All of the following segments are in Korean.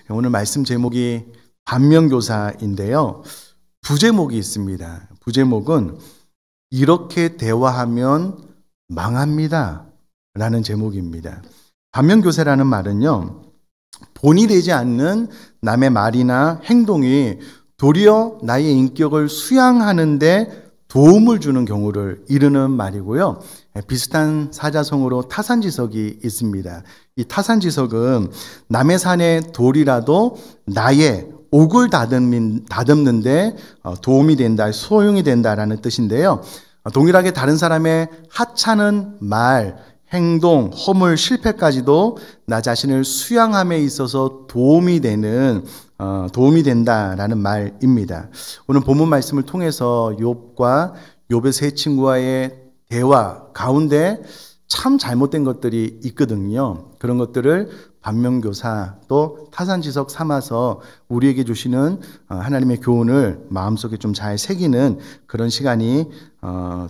오늘 말씀 제목이 반면교사인데요. 부제목이 있습니다. 부제목은 이렇게 대화하면 망합니다 라는 제목입니다. 반면교사라는 말은요, 본이 되지 않는 남의 말이나 행동이 도리어 나의 인격을 수양하는데 도움을 주는 경우를 이르는 말이고요. 비슷한 사자성어로 타산지석이 있습니다. 이 타산지석은 남의 산에 돌이라도 나의 옥을 다듬는데 도움이 된다, 소용이 된다라는 뜻인데요. 동일하게 다른 사람의 하찮은 말, 행동, 허물, 실패까지도 나 자신을 수양함에 있어서 도움이 된다라는 말입니다. 오늘 본문 말씀을 통해서 욥과 욥의 세 친구와의 대화 가운데 참 잘못된 것들이 있거든요. 그런 것들을 반면교사 또 타산지석 삼아서 우리에게 주시는 하나님의 교훈을 마음속에 좀 잘 새기는 그런 시간이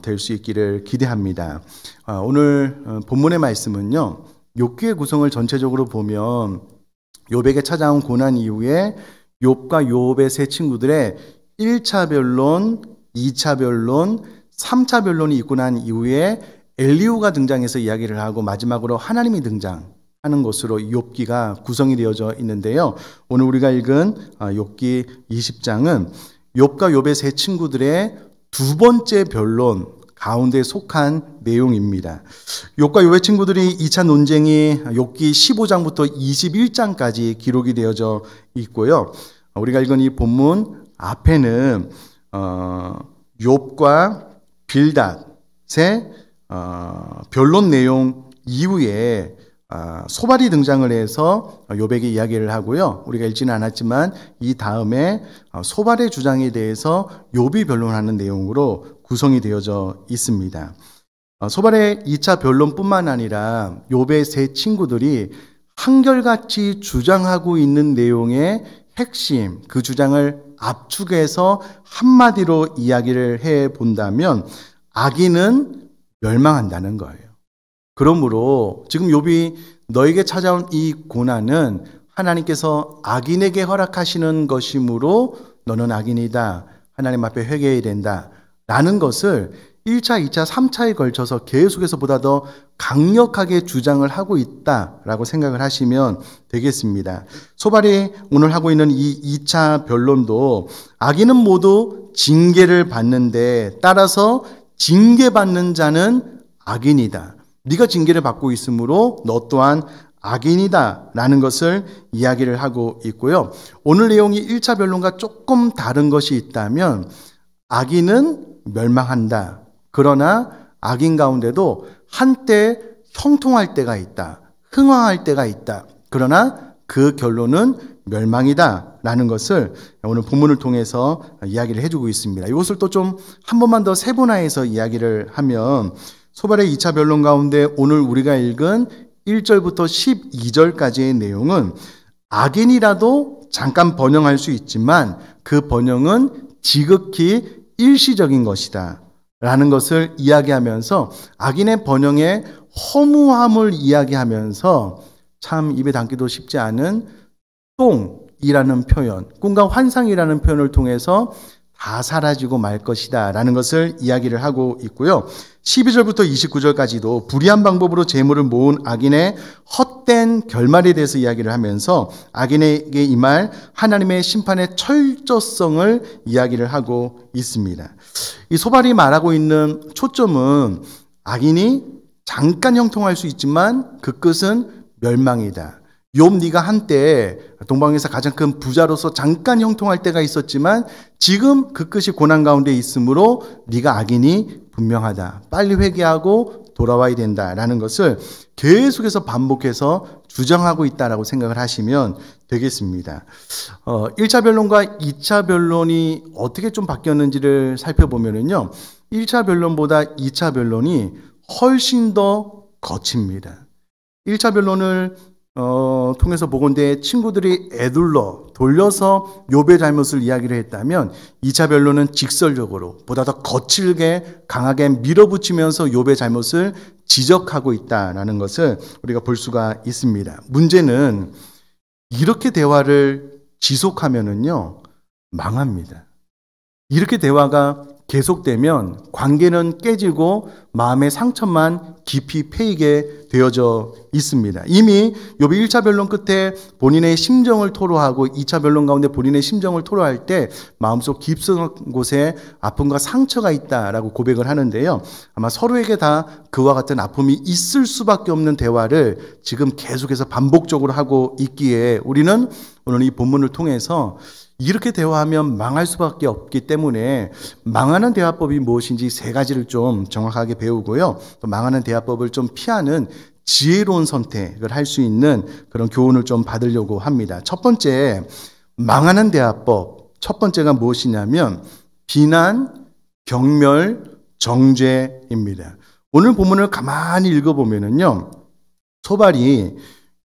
될 수 있기를 기대합니다. 오늘 본문의 말씀은요, 욥기의 구성을 전체적으로 보면 욥에게 찾아온 고난 이후에 욥과 욥의 세 친구들의 1차 변론, 2차 변론, 3차 변론이 있고 난 이후에 엘리후가 등장해서 이야기를 하고 마지막으로 하나님이 등장하는 것으로 욥기가 구성이 되어져 있는데요. 오늘 우리가 읽은 욥기 20장은 욥과 욥의 세 친구들의 두 번째 변론 가운데 속한 내용입니다. 욥과 욥의 친구들이 2차 논쟁이 욥기 15장부터 21장까지 기록이 되어져 있고요. 우리가 읽은 이 본문 앞에는 욥과 빌닷의 변론 내용 이후에 소발이 등장을 해서 욥에게 이야기를 하고요. 우리가 읽지는 않았지만 이 다음에 소발의 주장에 대해서 욥이 변론하는 내용으로 구성이 되어져 있습니다. 소발의 2차 변론뿐만 아니라 욥의 세 친구들이 한결같이 주장하고 있는 내용의 핵심, 그 주장을 압축해서 한마디로 이야기를 해 본다면 악인은 멸망한다는 거예요. 그러므로 지금 욥이 너에게 찾아온 이 고난은 하나님께서 악인에게 허락하시는 것이므로 너는 악인이다, 하나님 앞에 회개해야 된다 라는 것을 1차, 2차, 3차에 걸쳐서 계속해서 보다 더 강력하게 주장을 하고 있다라고 생각을 하시면 되겠습니다. 소발이 오늘 하고 있는 이 2차 변론도 악인은 모두 징계를 받는데 따라서 징계받는 자는 악인이다. 네가 징계를 받고 있으므로 너 또한 악인이다 라는 것을 이야기를 하고 있고요. 오늘 내용이 1차 변론과 조금 다른 것이 있다면 악인은 멸망한다. 그러나 악인 가운데도 한때 형통할 때가 있다. 흥황할 때가 있다. 그러나 그 결론은 멸망이다 라는 것을 오늘 본문을 통해서 이야기를 해주고 있습니다. 이것을 또 좀 한 번만 더 세분화해서 이야기를 하면 소발의 2차 변론 가운데 오늘 우리가 읽은 1절부터 12절까지의 내용은 악인이라도 잠깐 번영할 수 있지만 그 번영은 지극히 일시적인 것이다 라는 것을 이야기하면서 악인의 번영의 허무함을 이야기하면서 참 입에 담기도 쉽지 않은 똥이라는 표현, 꿈과 환상이라는 표현을 통해서 다 사라지고 말 것이다 라는 것을 이야기를 하고 있고요. 12절부터 29절까지도 불의한 방법으로 재물을 모은 악인의 헛된 결말에 대해서 이야기를 하면서 악인에게 임할 하나님의 심판의 철저성을 이야기를 하고 있습니다. 이 소발이 말하고 있는 초점은 악인이 잠깐 형통할 수 있지만 그 끝은 멸망이다. 욥, 네가 한때 동방에서 가장 큰 부자로서 잠깐 형통할 때가 있었지만 지금 그 끝이 고난 가운데 있으므로 네가 악인이 분명하다. 빨리 회개하고 돌아와야 된다라는 것을 계속해서 반복해서 주장하고 있다라고 생각을 하시면 되겠습니다. 1차 변론과 2차 변론이 어떻게 좀 바뀌었는지를 살펴보면요. 1차 변론보다 2차 변론이 훨씬 더 거칩니다. 1차 변론을 통해서 보건대 친구들이 돌려서 욥의 잘못을 이야기를 했다면 2차 변론은 직설적으로 보다 더 거칠게 강하게 밀어붙이면서 욥의 잘못을 지적하고 있다라는 것을 우리가 볼 수가 있습니다. 문제는 이렇게 대화를 지속하면은요, 망합니다. 이렇게 대화가 계속되면 관계는 깨지고 마음의 상처만 깊이 패이게 되어져 있습니다. 이미 욥이 1차 변론 끝에 본인의 심정을 토로하고 2차 변론 가운데 본인의 심정을 토로할 때 마음속 깊은 곳에 아픔과 상처가 있다라고 고백을 하는데요. 아마 서로에게 다 그와 같은 아픔이 있을 수밖에 없는 대화를 지금 계속해서 반복적으로 하고 있기에 우리는 오늘 이 본문을 통해서 이렇게 대화하면 망할 수밖에 없기 때문에 망하는 대화법이 무엇인지 세 가지를 좀 정확하게 배우고요. 또 망하는 대화법을 좀 피하는 지혜로운 선택을 할 수 있는 그런 교훈을 좀 받으려고 합니다. 첫 번째, 망하는 대화법. 첫 번째가 무엇이냐면 비난, 경멸, 정죄입니다. 오늘 본문을 가만히 읽어보면은요, 소발이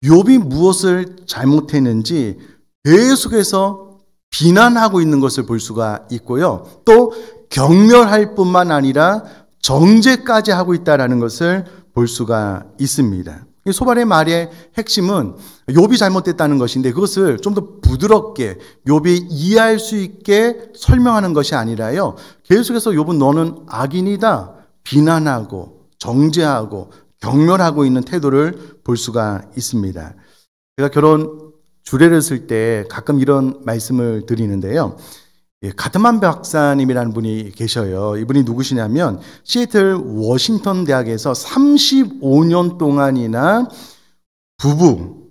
욥이 무엇을 잘못했는지 계속해서 비난하고 있는 것을 볼 수가 있고요. 또 경멸할 뿐만 아니라 정죄까지 하고 있다는 것을 볼 수가 있습니다. 소발의 말의 핵심은 욥이 잘못됐다는 것인데 그것을 좀 더 부드럽게 욥이 이해할 수 있게 설명하는 것이 아니라요. 계속해서 욥은 너는 악인이다 비난하고 정죄하고 경멸하고 있는 태도를 볼 수가 있습니다. 제가 결혼 주례를 쓸 때 가끔 이런 말씀을 드리는데요. 가트만 박사님이라는 분이 계셔요. 이분이 누구시냐면 시애틀 워싱턴 대학에서 35년 동안이나 부부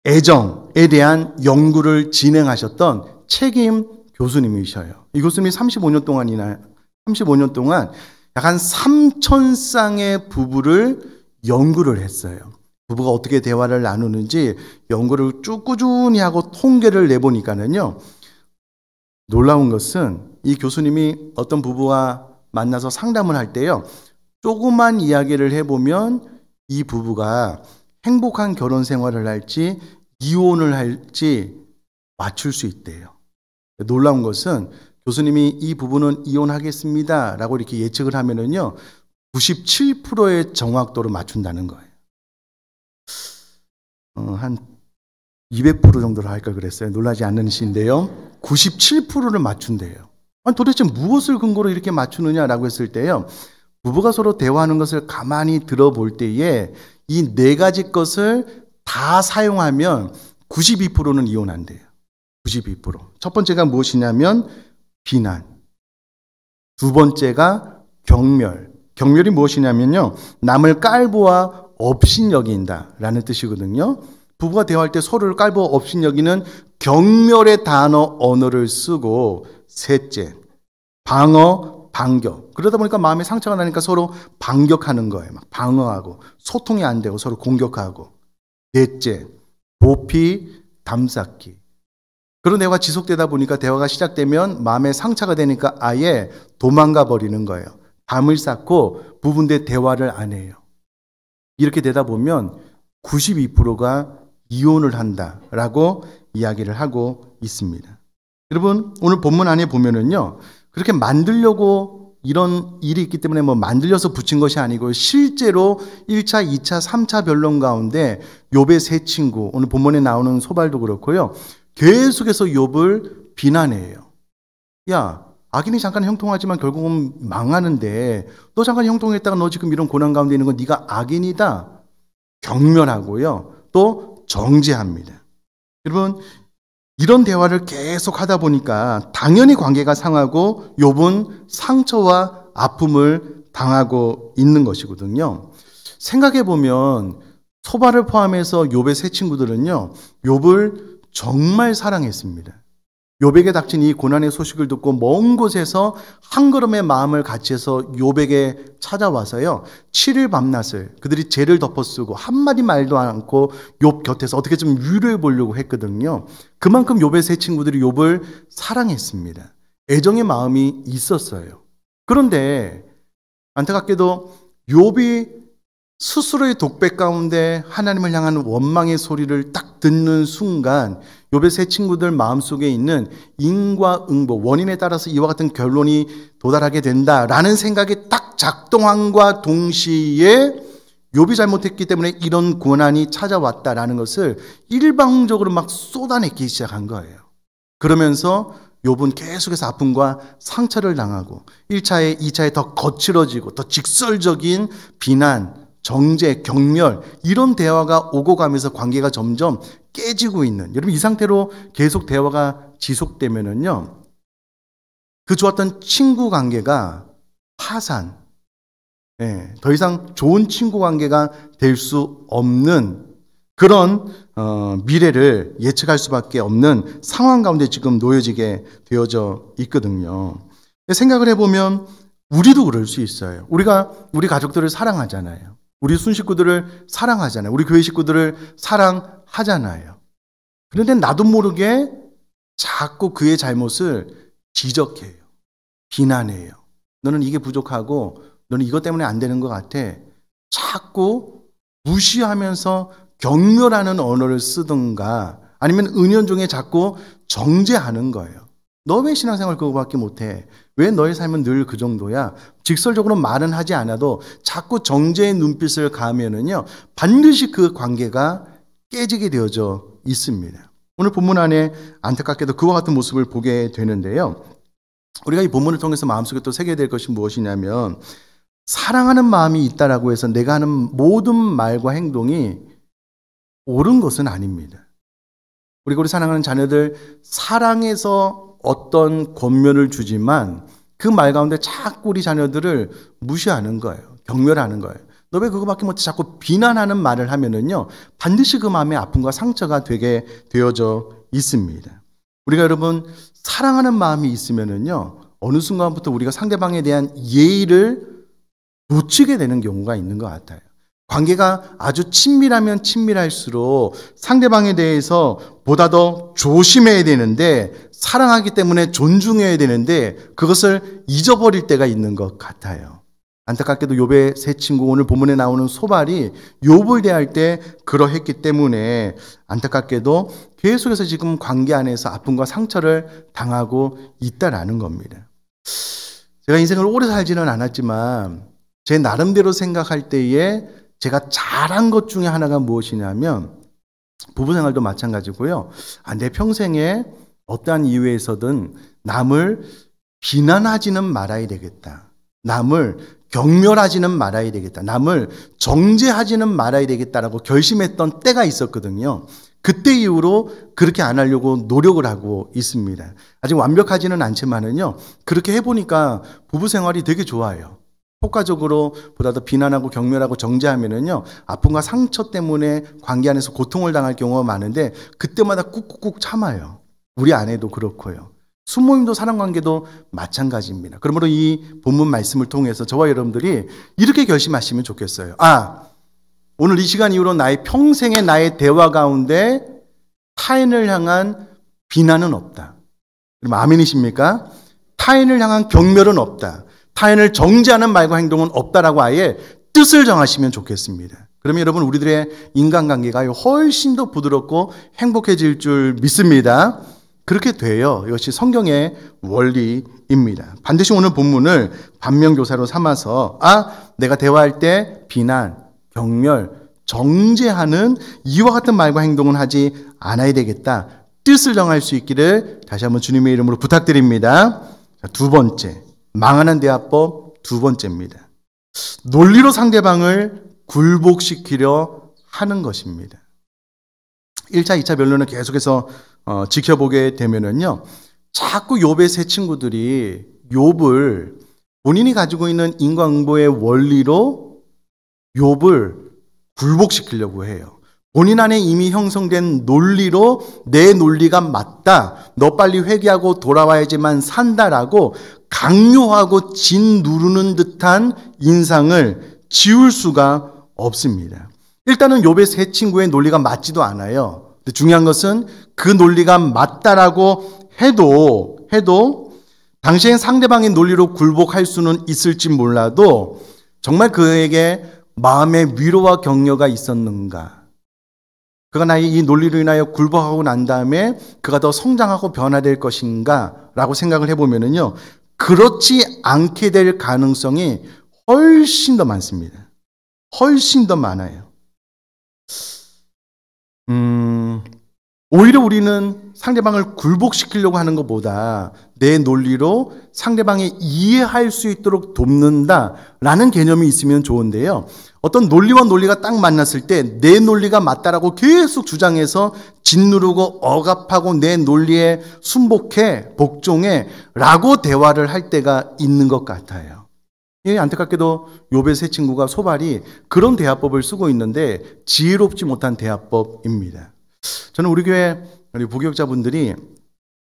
애정에 대한 연구를 진행하셨던 책임 교수님이셔요. 이 교수님이 35년 동안 약 한 3,000쌍의 부부를 연구를 했어요. 부부가 어떻게 대화를 나누는지 연구를 쭉 꾸준히 하고 통계를 내보니까는요, 놀라운 것은 이 교수님이 어떤 부부와 만나서 상담을 할 때요, 조그만 이야기를 해보면 이 부부가 행복한 결혼 생활을 할지 이혼을 할지 맞출 수 있대요. 놀라운 것은 교수님이 이 부부는 이혼하겠습니다 라고 이렇게 예측을 하면은요, 97%의 정확도로 맞춘다는 거예요. 한 200% 정도로 할 걸 그랬어요. 놀라지 않는 시인데요. 97%를 맞춘대요. 아니, 도대체 무엇을 근거로 이렇게 맞추느냐라고 했을 때요. 부부가 서로 대화하는 것을 가만히 들어볼 때에 이 네 가지 것을 다 사용하면 92%는 이혼한대요. 92%. 첫 번째가 무엇이냐면 비난. 두 번째가 경멸. 경멸이 무엇이냐면요. 남을 깔보아 업신여긴다라는 뜻이거든요. 부부가 대화할 때 서로를 깔보아 업신여기는 경멸의 단어 언어를 쓰고, 셋째, 방어, 반격. 그러다 보니까 마음에 상처가 나니까 서로 반격하는 거예요. 막 방어하고 소통이 안 되고 서로 공격하고. 넷째, 도피, 담쌓기. 그런 대화가 지속되다 보니까 대화가 시작되면 마음에 상처가 되니까 아예 도망가 버리는 거예요. 담을 쌓고 부부인데 대화를 안 해요. 이렇게 되다 보면 92%가 이혼을 한다라고 이야기를 하고 있습니다. 여러분, 오늘 본문 안에 보면은요, 그렇게 만들려고 이런 일이 있기 때문에 뭐 만들려서 붙인 것이 아니고 실제로 1차, 2차, 3차 변론 가운데 욥의 세 친구, 오늘 본문에 나오는 소발도 그렇고요, 계속해서 욥을 비난해요. 야, 악인이 잠깐 형통하지만 결국은 망하는데 너 잠깐 형통했다가 너 지금 이런 고난 가운데 있는 건 네가 악인이다. 경멸하고요. 또 정죄합니다. 여러분, 이런 대화를 계속 하다 보니까 당연히 관계가 상하고 욥은 상처와 아픔을 당하고 있는 것이거든요. 생각해 보면 소발을 포함해서 욥의 세 친구들은요, 욥을 정말 사랑했습니다. 욥에게 닥친 이 고난의 소식을 듣고 먼 곳에서 한 걸음의 마음을 같이 해서 욥에게 찾아와서요, 7일 밤낮을 그들이 죄를 덮어쓰고 한마디 말도 않고 욥 곁에서 어떻게 좀 위로해 보려고 했거든요. 그만큼 욥의 세 친구들이 욥을 사랑했습니다. 애정의 마음이 있었어요. 그런데 안타깝게도 욥이 스스로의 독백 가운데 하나님을 향한 원망의 소리를 딱 듣는 순간 욥의 세 친구들 마음속에 있는 인과 응보, 원인에 따라서 이와 같은 결론이 도달하게 된다라는 생각이 딱 작동함과 동시에 욥이 잘못했기 때문에 이런 고난이 찾아왔다라는 것을 일방적으로 막 쏟아내기 시작한 거예요. 그러면서 욥은 계속해서 아픔과 상처를 당하고 1차에 2차에 더 거칠어지고 더 직설적인 비난, 정죄, 경멸 이런 대화가 오고 가면서 관계가 점점 깨지고 있는, 여러분 이 상태로 계속 대화가 지속되면은요 그 좋았던 친구 관계가 파산, 더 이상 좋은 친구 관계가 될 수 없는 그런 미래를 예측할 수밖에 없는 상황 가운데 지금 놓여지게 되어져 있거든요. 생각을 해보면 우리도 그럴 수 있어요. 우리가 우리 가족들을 사랑하잖아요. 우리 순식구들을 사랑하잖아요. 우리 교회 식구들을 사랑하잖아요. 그런데 나도 모르게 자꾸 그의 잘못을 지적해요. 비난해요. 너는 이게 부족하고 너는 이것 때문에 안 되는 것 같아. 자꾸 무시하면서 경멸하는 언어를 쓰든가 아니면 은연중에 자꾸 정죄하는 거예요. 너 왜 신앙생활 그거밖에 못해? 왜 너의 삶은 늘 그 정도야? 직설적으로 말은 하지 않아도 자꾸 정죄의 눈빛을 가하면은요 반드시 그 관계가 깨지게 되어져 있습니다. 오늘 본문 안에 안타깝게도 그와 같은 모습을 보게 되는데요. 우리가 이 본문을 통해서 마음속에 또 새겨야 될 것이 무엇이냐면 사랑하는 마음이 있다라고 해서 내가 하는 모든 말과 행동이 옳은 것은 아닙니다. 우리 사랑하는 자녀들 사랑해서 어떤 권면을 주지만 그 말 가운데 자꾸 우리 자녀들을 무시하는 거예요. 경멸하는 거예요. 너 왜 그거밖에 못해? 자꾸 비난하는 말을 하면은요 반드시 그 마음의 아픔과 상처가 되게 되어져 있습니다. 우리가 여러분 사랑하는 마음이 있으면은요 어느 순간부터 우리가 상대방에 대한 예의를 놓치게 되는 경우가 있는 것 같아요. 관계가 아주 친밀하면 친밀할수록 상대방에 대해서 보다 더 조심해야 되는데 사랑하기 때문에 존중해야 되는데 그것을 잊어버릴 때가 있는 것 같아요. 안타깝게도 욥의 세 친구 오늘 본문에 나오는 소발이 욥을 대할 때 그러했기 때문에 안타깝게도 계속해서 지금 관계 안에서 아픔과 상처를 당하고 있다라는 겁니다. 제가 인생을 오래 살지는 않았지만 제 나름대로 생각할 때에 제가 잘한 것 중에 하나가 무엇이냐면 부부생활도 마찬가지고요. 내 평생에 어떠한 이유에서든 남을 비난하지는 말아야 되겠다. 남을 경멸하지는 말아야 되겠다. 남을 정죄하지는 말아야 되겠다라고 결심했던 때가 있었거든요. 그때 이후로 그렇게 안 하려고 노력을 하고 있습니다. 아직 완벽하지는 않지만은요. 그렇게 해보니까 부부생활이 되게 좋아요. 효과적으로 보다 더 비난하고 경멸하고 정죄하면은요 아픔과 상처 때문에 관계 안에서 고통을 당할 경우가 많은데 그때마다 꾹꾹꾹 참아요. 우리 아내도 그렇고요. 수모임도 사랑관계도 마찬가지입니다. 그러므로 이 본문 말씀을 통해서 저와 여러분들이 이렇게 결심하시면 좋겠어요. 오늘 이 시간 이후로 나의 평생의 나의 대화 가운데 타인을 향한 비난은 없다. 그럼 아멘이십니까? 타인을 향한 경멸은 없다. 타인을 정죄하는 말과 행동은 없다라고 아예 뜻을 정하시면 좋겠습니다. 그러면 여러분 우리들의 인간관계가 훨씬 더 부드럽고 행복해질 줄 믿습니다. 그렇게 돼요. 이것이 성경의 원리입니다. 반드시 오늘 본문을 반면교사로 삼아서 내가 대화할 때 비난, 경멸, 정죄하는 이와 같은 말과 행동은 하지 않아야 되겠다. 뜻을 정할 수 있기를 다시 한번 주님의 이름으로 부탁드립니다. 두 번째, 망하는 대화법 두 번째입니다. 논리로 상대방을 굴복시키려 하는 것입니다. 1차, 2차 변론을 계속해서 지켜보게 되면은요, 자꾸 욥의 세 친구들이 욥을 본인이 가지고 있는 인과응보의 원리로 욥을 굴복시키려고 해요. 본인 안에 이미 형성된 논리로 내 논리가 맞다. 너 빨리 회개하고 돌아와야지만 산다라고 강요하고 짓누르는 듯한 인상을 지울 수가 없습니다. 일단은 욥의 세 친구의 논리가 맞지도 않아요. 근데 중요한 것은 그 논리가 맞다라고 해도 당시엔 상대방의 논리로 굴복할 수는 있을지 몰라도 정말 그에게 마음의 위로와 격려가 있었는가? 그가 나의 이 논리로 인하여 굴복하고 난 다음에 그가 더 성장하고 변화될 것인가? 라고 생각을 해보면은요, 그렇지 않게 될 가능성이 훨씬 더 많습니다. 훨씬 더 많아요. 오히려 우리는 상대방을 굴복시키려고 하는 것보다 내 논리로 상대방이 이해할 수 있도록 돕는다라는 개념이 있으면 좋은데요. 어떤 논리와 논리가 딱 만났을 때 내 논리가 맞다라고 계속 주장해서 짓누르고 억압하고 내 논리에 순복해, 복종해 라고 대화를 할 때가 있는 것 같아요. 안타깝게도 욥의 세 친구가 소발이 그런 대화법을 쓰고 있는데 지혜롭지 못한 대화법입니다. 저는 우리 교회 우리 부교육자분들이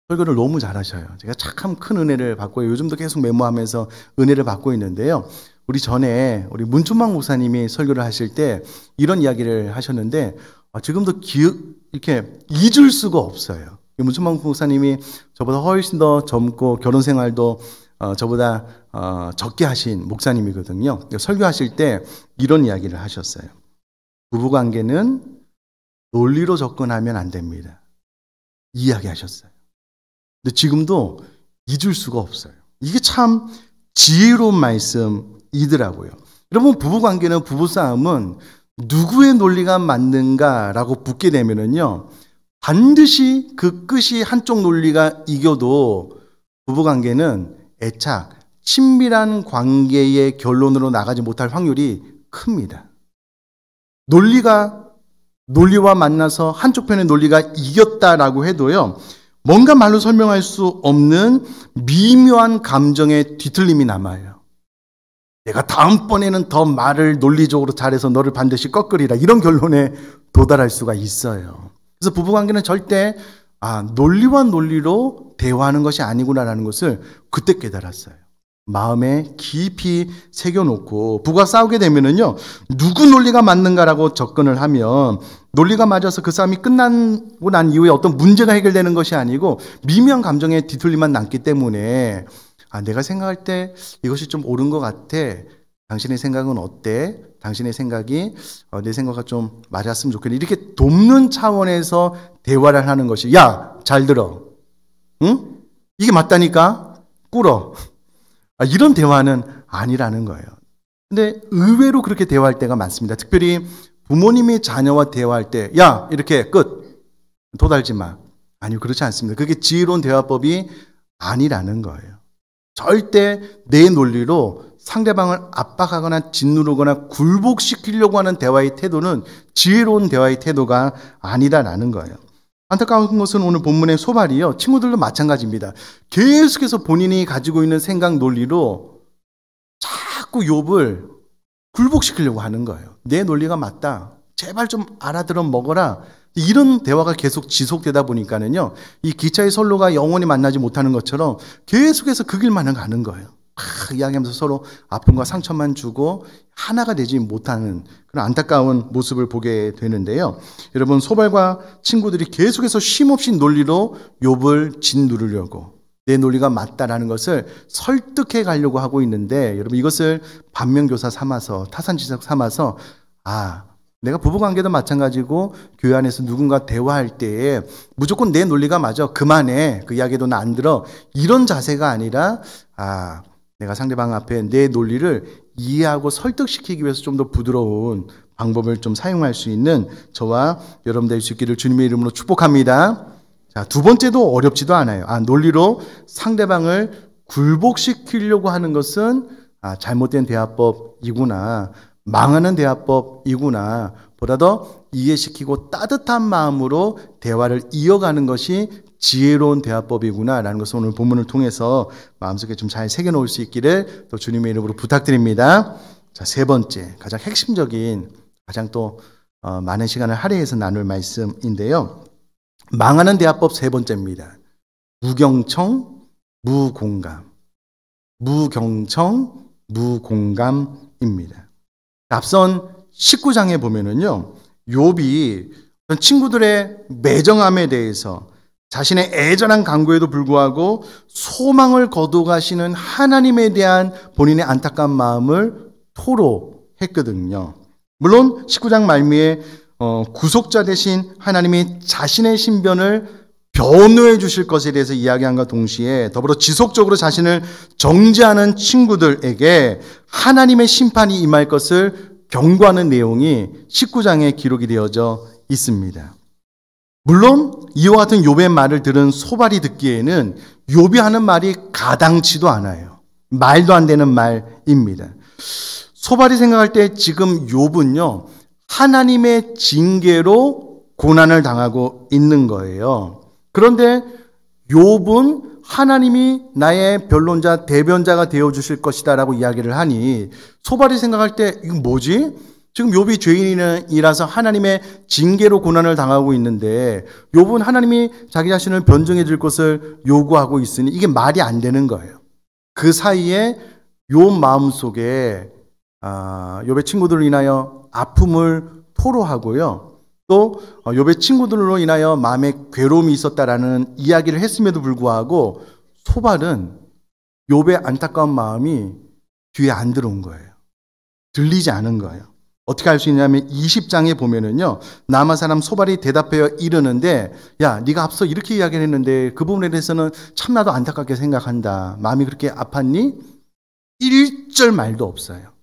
설교를 너무 잘하셔요. 제가 참 큰 은혜를 받고 요즘도 계속 메모하면서 은혜를 받고 있는데요. 우리 전에 우리 문춘망 목사님이 설교를 하실 때 이런 이야기를 하셨는데 지금도 이렇게 잊을 수가 없어요. 문춘망 목사님이 저보다 훨씬 더 젊고 결혼 생활도 저보다 적게 하신 목사님이거든요. 설교하실 때 이런 이야기를 하셨어요. 부부관계는 논리로 접근하면 안 됩니다. 이야기하셨어요. 근데 지금도 잊을 수가 없어요. 이게 참 지혜로운 말씀이더라고요. 여러분, 부부관계는, 부부싸움은 누구의 논리가 맞는가라고 묻게 되면은요, 반드시 그 끝이 한쪽 논리가 이겨도 부부관계는 애착, 친밀한 관계의 결론으로 나가지 못할 확률이 큽니다. 논리와 만나서 한쪽 편의 논리가 이겼다라고 해도요, 뭔가 말로 설명할 수 없는 미묘한 감정의 뒤틀림이 남아요. 내가 다음번에는 더 말을 논리적으로 잘해서 너를 반드시 꺾으리라, 이런 결론에 도달할 수가 있어요. 그래서 부부관계는 절대 논리와 논리로 대화하는 것이 아니구나라는 것을 그때 깨달았어요. 마음에 깊이 새겨놓고 부부가 싸우게 되면은요, 누구 논리가 맞는가라고 접근을 하면 논리가 맞아서 그 싸움이 끝나고 난 이후에 어떤 문제가 해결되는 것이 아니고 미묘한 감정의 뒤틀림만 남기 때문에 내가 생각할 때 이것이 좀 옳은 것 같아. 당신의 생각은 어때? 당신의 생각이 내 생각과 좀 맞았으면 좋겠네. 이렇게 돕는 차원에서 대화를 하는 것이, 야, 잘 들어. 응? 이게 맞다니까? 꿇어. 이런 대화는 아니라는 거예요. 근데 의외로 그렇게 대화할 때가 많습니다. 특별히 부모님이 자녀와 대화할 때, 야, 이렇게 끝. 도달지 마. 아니요, 그렇지 않습니다. 그게 지혜로운 대화법이 아니라는 거예요. 절대 내 논리로 상대방을 압박하거나 짓누르거나 굴복시키려고 하는 대화의 태도는 지혜로운 대화의 태도가 아니다라는 거예요. 안타까운 것은 오늘 본문의 소발이요, 친구들도 마찬가지입니다. 계속해서 본인이 가지고 있는 생각 논리로 자꾸 욥을 굴복시키려고 하는 거예요. 내 논리가 맞다. 제발 좀 알아들어 먹어라. 이런 대화가 계속 지속되다 보니까는요, 이 기차의 선로가 영원히 만나지 못하는 것처럼 계속해서 그 길만을 가는 거예요. 이야기하면서 서로 아픔과 상처만 주고 하나가 되지 못하는 그런 안타까운 모습을 보게 되는데요. 여러분, 소발과 친구들이 계속해서 쉼없이 논리로 욥을 짓누르려고, 내 논리가 맞다라는 것을 설득해 가려고 하고 있는데, 여러분, 이것을 반면교사 삼아서, 타산지석 삼아서, 내가 부부관계도 마찬가지고 교회 안에서 누군가 대화할 때에 무조건 내 논리가 맞아, 그만해, 그 이야기도 나 안 들어, 이런 자세가 아니라 내가 상대방 앞에 내 논리를 이해하고 설득시키기 위해서 좀 더 부드러운 방법을 좀 사용할 수 있는 저와 여러분 될 수 있기를 주님의 이름으로 축복합니다. 자, 두 번째도 어렵지도 않아요. 논리로 상대방을 굴복시키려고 하는 것은 잘못된 대화법이구나, 망하는 대화법이구나, 보다 더 이해시키고 따뜻한 마음으로 대화를 이어가는 것이 지혜로운 대화법이구나 라는 것을 오늘 본문을 통해서 마음속에 좀 잘 새겨놓을 수 있기를 또 주님의 이름으로 부탁드립니다. 자, 세 번째, 가장 핵심적인, 가장 또 많은 시간을 할애해서 나눌 말씀인데요. 망하는 대화법 세 번째입니다. 무경청, 무공감. 무경청, 무공감입니다. 앞선 19장에 보면은요, 욥이 친구들의 매정함에 대해서 자신의 애절한 간구에도 불구하고 소망을 거둬가시는 하나님에 대한 본인의 안타까운 마음을 토로했거든요. 물론 19장 말미에 구속자 대신 하나님이 자신의 신변을 변호해 주실 것에 대해서 이야기함과 동시에 더불어 지속적으로 자신을 정죄하는 친구들에게 하나님의 심판이 임할 것을 경고하는 내용이 19장에 기록이 되어져 있습니다. 물론 이와 같은 욥의 말을 들은 소발이 듣기에는 욥이 하는 말이 가당치도 않아요. 말도 안 되는 말입니다. 소발이 생각할 때 지금 욥은요, 하나님의 징계로 고난을 당하고 있는 거예요. 그런데 욥은 하나님이 나의 변론자, 대변자가 되어주실 것이다 라고 이야기를 하니 소발이 생각할 때 이건 뭐지? 지금 욥이 죄인이라서 하나님의 징계로 고난을 당하고 있는데 욥은 하나님이 자기 자신을 변증해 줄 것을 요구하고 있으니 이게 말이 안 되는 거예요. 그 사이에 욥 마음속에 욥의 친구들로 인하여 아픔을 토로하고요. 또 욥의 친구들로 인하여 마음에 괴로움이 있었다라는 이야기를 했음에도 불구하고 소발은 욥의 안타까운 마음이 귀에 안 들어온 거예요. 들리지 않은 거예요. 어떻게 할 수 있냐면 20장에 보면은요, 남아 사람 소발이 대답하여 이르는데, 야, 네가 앞서 이렇게 이야기를 했는데 그 부분에 대해서는 참 나도 안타깝게 생각한다. 마음이 그렇게 아팠니? 1절 말도 없어요.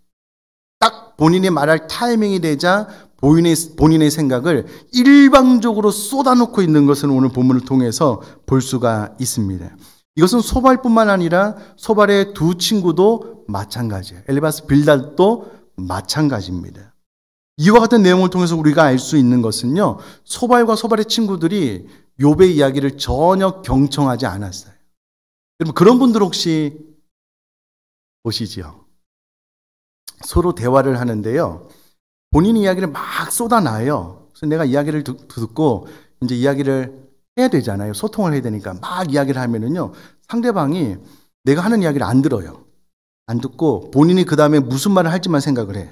딱 본인이 말할 타이밍이 되자 본인의 생각을 일방적으로 쏟아놓고 있는 것을 오늘 본문을 통해서 볼 수가 있습니다. 이것은 소발뿐만 아니라 소발의 두 친구도 마찬가지예요. 엘리바스 빌닷도 마찬가지입니다. 이와 같은 내용을 통해서 우리가 알 수 있는 것은요, 소발과 소발의 친구들이 욥의 이야기를 전혀 경청하지 않았어요. 여러분, 그런 분들 혹시 보시지요? 서로 대화를 하는데요, 본인 이야기를 막 쏟아놔요. 그래서 내가 이야기를 듣고 이제 이야기를 해야 되잖아요. 소통을 해야 되니까 막 이야기를 하면은요, 상대방이 내가 하는 이야기를 안 들어요. 안 듣고 본인이 그 다음에 무슨 말을 할지만 생각을 해.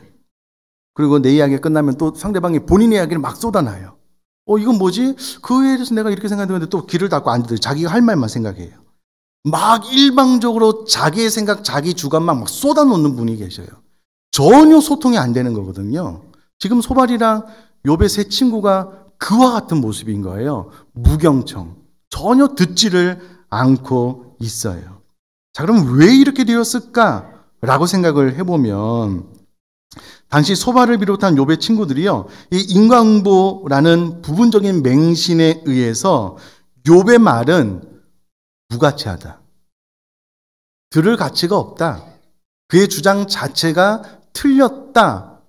그리고 내 이야기가 끝나면 또 상대방이 본인의 이야기를 막 쏟아놔요. 이건 뭐지? 그에 대해서 내가 이렇게 생각했는데 또 귀를 닫고 안 들어요. 자기가 할 말만 생각해요. 막 일방적으로 자기의 생각, 자기 주관만 막 쏟아놓는 분이 계셔요. 전혀 소통이 안 되는 거거든요. 지금 소발이랑 욥의 세 친구가 그와 같은 모습인 거예요. 무경청. 전혀 듣지를 않고 있어요. 자, 그럼 왜 이렇게 되었을까라고 생각을 해보면 당시 소발을 비롯한 욥의 친구들이요, 이 인과응보라는 부분적인 맹신에 의해서 욥의 말은 무가치하다. 들을 가치가 없다. 그의 주장 자체가 틀렸다라는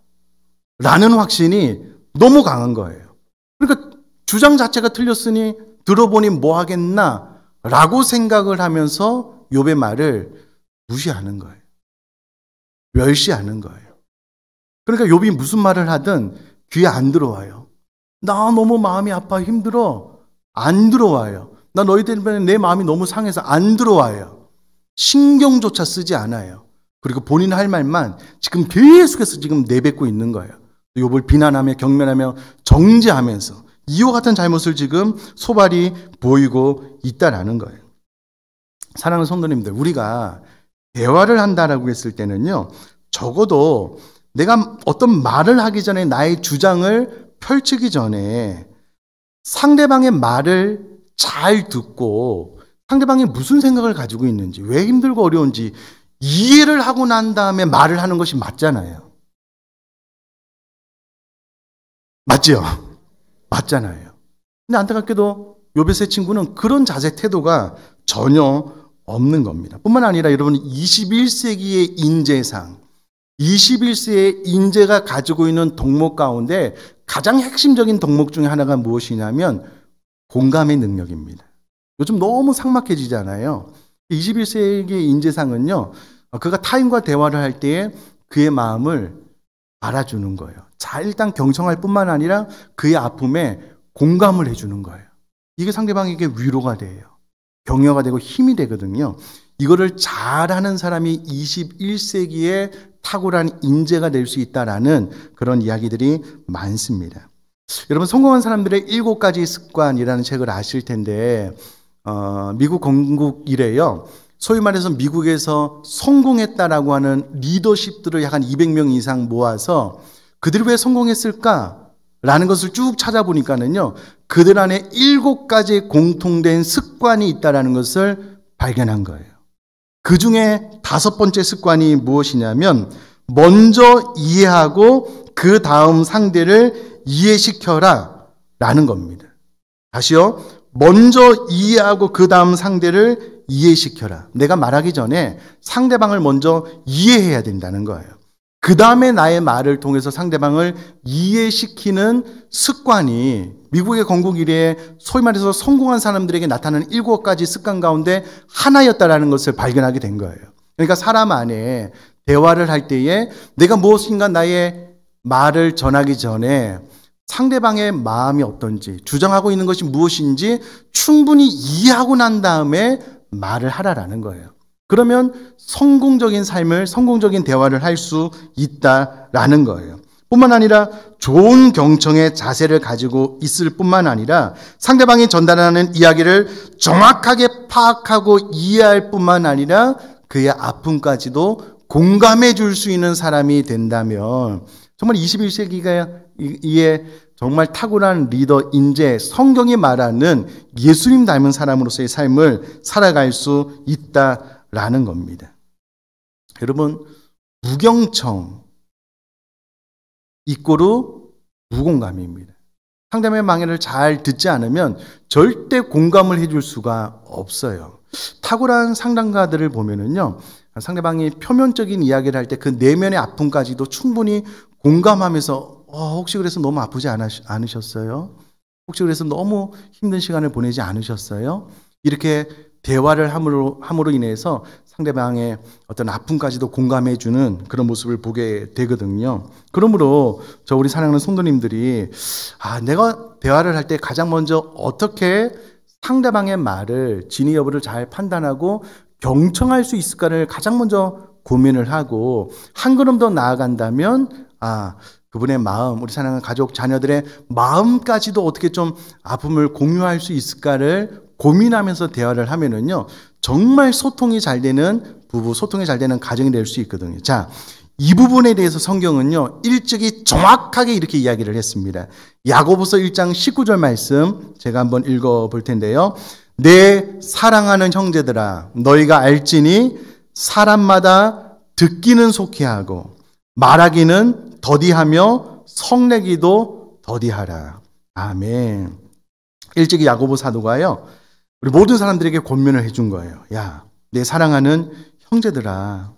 확신이 너무 강한 거예요. 그러니까 주장 자체가 틀렸으니 들어보니 뭐 하겠나 라고 생각을 하면서 욥의 말을 무시하는 거예요. 멸시하는 거예요. 그러니까 욥이 무슨 말을 하든 귀에 안 들어와요. 나 너무 마음이 아파 힘들어. 안 들어와요. 나 너희 때문에 내 마음이 너무 상해서 안 들어와요. 신경조차 쓰지 않아요. 그리고 본인 할 말만 지금 계속해서 지금 내뱉고 있는 거예요. 욥을 비난하며 경멸하며 정죄하면서 이와 같은 잘못을 지금 소발이 보이고 있다라는 거예요. 사랑하는 성도님들, 우리가 대화를 한다라고 했을 때는요, 적어도 내가 어떤 말을 하기 전에 나의 주장을 펼치기 전에 상대방의 말을 잘 듣고 상대방이 무슨 생각을 가지고 있는지, 왜 힘들고 어려운지 이해를 하고 난 다음에 말을 하는 것이 맞잖아요. 맞죠? 맞잖아요. 근데 안타깝게도 욥의 세 친구는 그런 자세 태도가 전혀 없는 겁니다. 뿐만 아니라 여러분, 21세기의 인재상, 21세기의 인재가 가지고 있는 덕목 가운데 가장 핵심적인 덕목 중에 하나가 무엇이냐면 공감의 능력입니다. 요즘 너무 삭막해지잖아요. 21세기의 인재상은요, 그가 타인과 대화를 할 때에 그의 마음을 알아주는 거예요. 자, 일단 경청할 뿐만 아니라 그의 아픔에 공감을 해주는 거예요. 이게 상대방에게 위로가 돼요. 격려가 되고 힘이 되거든요. 이거를 잘하는 사람이 21세기에 탁월한 인재가 될 수 있다라는 그런 이야기들이 많습니다. 여러분, 성공한 사람들의 7가지 습관이라는 책을 아실 텐데, 미국 건국 이래요, 소위 말해서 미국에서 성공했다라고 하는 리더십들을 약 한 200명 이상 모아서 그들이 왜 성공했을까라는 것을 쭉 찾아보니까는요, 그들 안에 7가지 공통된 습관이 있다라는 것을 발견한 거예요. 그 중에 5번째 습관이 무엇이냐면 먼저 이해하고 그 다음 상대를 이해시켜라 라는 겁니다. 다시요. 먼저 이해하고 그 다음 상대를 이해시켜라. 내가 말하기 전에 상대방을 먼저 이해해야 된다는 거예요. 그 다음에 나의 말을 통해서 상대방을 이해시키는 습관이 미국의 건국 이래에 소위 말해서 성공한 사람들에게 나타나는 7가지 습관 가운데 하나였다라는 것을 발견하게 된 거예요. 그러니까 사람 안에 대화를 할 때에 내가 무엇인가 나의 말을 전하기 전에 상대방의 마음이 어떤지, 주장하고 있는 것이 무엇인지 충분히 이해하고 난 다음에 말을 하라라는 거예요. 그러면 성공적인 삶을, 성공적인 대화를 할 수 있다라는 거예요. 뿐만 아니라 좋은 경청의 자세를 가지고 있을 뿐만 아니라 상대방이 전달하는 이야기를 정확하게 파악하고 이해할 뿐만 아니라 그의 아픔까지도 공감해 줄 수 있는 사람이 된다면 정말 21세기에 정말 탁월한 리더, 인재, 성경이 말하는 예수님 닮은 사람으로서의 삶을 살아갈 수 있다라는 겁니다. 여러분, 무경청 이꼬르 무공감입니다. 상대방의 망해를 잘 듣지 않으면 절대 공감을 해줄 수가 없어요. 탁월한 상담가들을 보면은요, 상대방이 표면적인 이야기를 할 때 그 내면의 아픔까지도 충분히 공감하면서 혹시 그래서 너무 아프지 않으셨어요? 혹시 그래서 너무 힘든 시간을 보내지 않으셨어요? 이렇게 대화를 함으로 인해서 상대방의 어떤 아픔까지도 공감해주는 그런 모습을 보게 되거든요. 그러므로 우리 사랑하는 성도님들이 내가 대화를 할 때 가장 먼저 어떻게 상대방의 말을 진위 여부를 잘 판단하고 경청할 수 있을까를 가장 먼저 고민을 하고 한 걸음 더 나아간다면 그분의 마음, 우리 사랑하는 가족, 자녀들의 마음까지도 어떻게 좀 아픔을 공유할 수 있을까를 고민하면서 대화를 하면은요, 정말 소통이 잘 되는 부부, 소통이 잘 되는 가정이 될 수 있거든요. 자, 이 부분에 대해서 성경은요, 일찍이 정확하게 이렇게 이야기를 했습니다. 야고보서 1장 19절 말씀 제가 한번 읽어 볼 텐데요. 내 사랑하는 형제들아, 너희가 알지니 사람마다 듣기는 속히 하고 말하기는 더디하며 성내기도 더디하라. 아멘. 일찍이 야고보 사도가요, 우리 모든 사람들에게 권면을 해준 거예요. 야, 내 사랑하는 형제들아,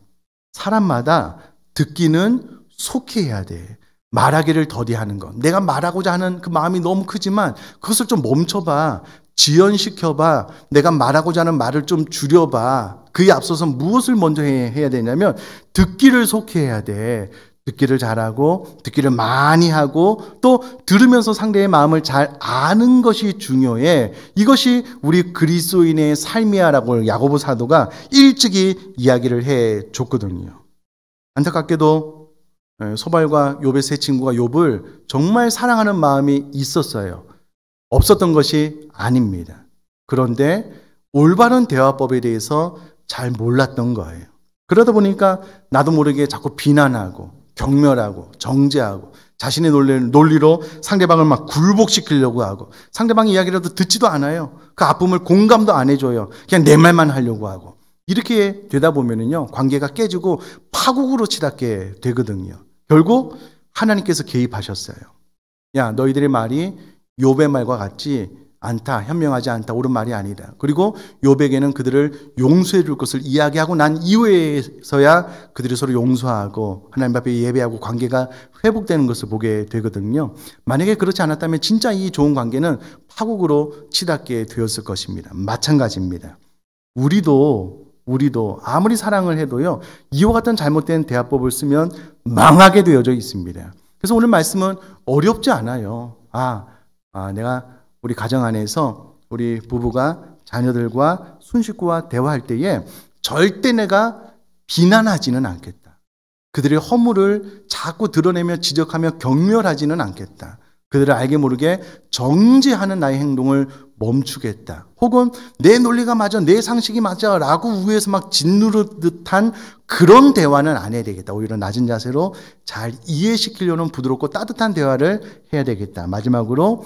사람마다 듣기는 속히 해야 돼. 말하기를 더디하는 것. 내가 말하고자 하는 그 마음이 너무 크지만 그것을 좀 멈춰봐. 지연시켜봐. 내가 말하고자 하는 말을 좀 줄여봐. 그에 앞서서 무엇을 먼저 해야 되냐면 듣기를 속히 해야 돼. 듣기를 잘하고 듣기를 많이 하고 또 들으면서 상대의 마음을 잘 아는 것이 중요해. 이것이 우리 그리스도인의 삶이야라고 야고보 사도가 일찍이 이야기를 해줬거든요. 안타깝게도 소발과 욥의 세 친구가 욥을 정말 사랑하는 마음이 있었어요. 없었던 것이 아닙니다. 그런데 올바른 대화법에 대해서 잘 몰랐던 거예요. 그러다 보니까 나도 모르게 자꾸 비난하고 경멸하고 정죄하고 자신의 논리로 상대방을 막 굴복시키려고 하고 상대방의 이야기라도 듣지도 않아요. 그 아픔을 공감도 안 해줘요. 그냥 내 말만 하려고 하고 이렇게 되다 보면은요, 관계가 깨지고 파국으로 치닫게 되거든요. 결국 하나님께서 개입하셨어요. 야, 너희들의 말이 욥의 말과 같지 않다, 현명하지 않다, 옳은 말이 아니다. 그리고 욥에게는 그들을 용서해 줄 것을 이야기하고 난 이후에서야 그들이 서로 용서하고 하나님 앞에 예배하고 관계가 회복되는 것을 보게 되거든요. 만약에 그렇지 않았다면 진짜 이 좋은 관계는 파국으로 치닫게 되었을 것입니다. 마찬가지입니다. 우리도 아무리 사랑을 해도요, 이와 같은 잘못된 대화법을 쓰면 망하게 되어져 있습니다. 그래서 오늘 말씀은 어렵지 않아요. 내가 우리 가정 안에서 우리 부부가 자녀들과 손식구와 대화할 때에 절대 내가 비난하지는 않겠다. 그들의 허물을 자꾸 드러내며 지적하며 경멸하지는 않겠다. 그들을 알게 모르게 정죄하는 나의 행동을 멈추겠다. 혹은 내 논리가 맞아, 내 상식이 맞아 라고 위에서 막 짓누르듯한 그런 대화는 안 해야 되겠다. 오히려 낮은 자세로 잘 이해시키려는 부드럽고 따뜻한 대화를 해야 되겠다. 마지막으로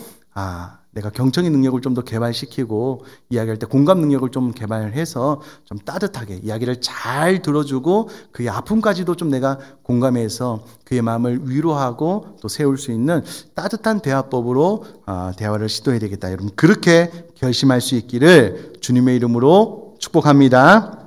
내가 경청의 능력을 좀 더 개발시키고 이야기할 때 공감 능력을 좀 개발해서 좀 따뜻하게 이야기를 잘 들어주고 그의 아픔까지도 좀 내가 공감해서 그의 마음을 위로하고 또 세울 수 있는 따뜻한 대화법으로 대화를 시도해야 되겠다. 여러분 그렇게 결심할 수 있기를 주님의 이름으로 축복합니다.